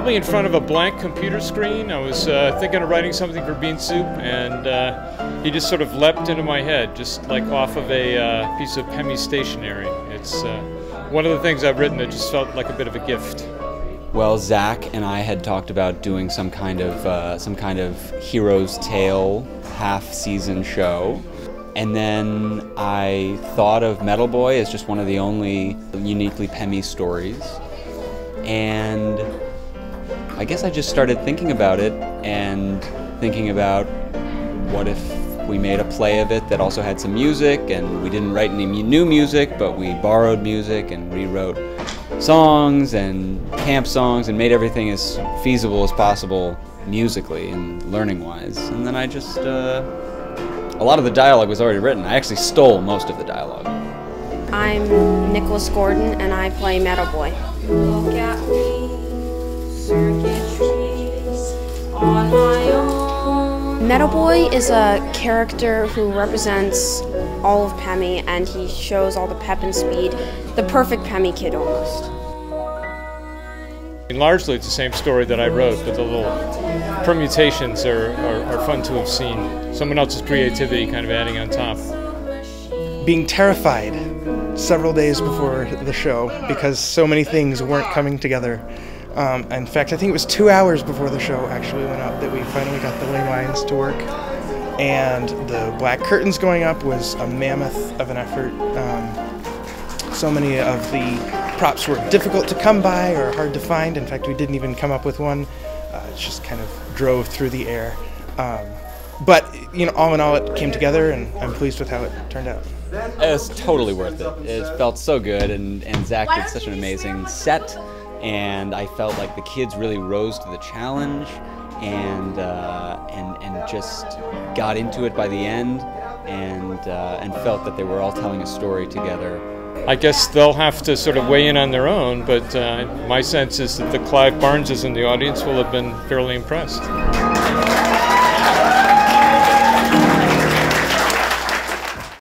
Probably in front of a blank computer screen. I was thinking of writing something for Bean Soup, and he just sort of leapt into my head, just like off of a piece of Pemi stationery. It's one of the things I've written that just felt like a bit of a gift. Well, Zach and I had talked about doing some kind of hero's tale half-season show. And then I thought of Metal Boy as just one of the only uniquely Pemi stories. And I guess I just started thinking about it and thinking about what if we made a play of it that also had some music, and we didn't write any new music, but we borrowed music and rewrote songs and camp songs and made everything as feasible as possible musically and learning-wise. And then I just... a lot of the dialogue was already written. I actually stole most of the dialogue. I'm Nicholas Gordon, and I play Metal Boy. Look at me, circuitries on my own. Metal Boy is a character who represents all of Pemi, and he shows all the pep and speed. The perfect Pemi kid, almost. And largely it's the same story that I wrote, but the little permutations are fun to have seen. Someone else's creativity kind of adding on top. Being terrified several days before the show because so many things weren't coming together. In fact, I think it was 2 hours before the show actually went up that we finally got the ley lines to work. And the black curtains going up was a mammoth of an effort. So many of the props were difficult to come by or hard to find. In fact, we didn't even come up with one. It just kind of drove through the air. But, you know, all in all, it came together, and I'm pleased with how it turned out. It was totally worth it. It felt so good, and Zach did such an amazing set, and I felt like the kids really rose to the challenge and just got into it by the end, and felt that they were all telling a story together. I guess they'll have to sort of weigh in on their own, but my sense is that the Clive Barneses in the audience will have been fairly impressed.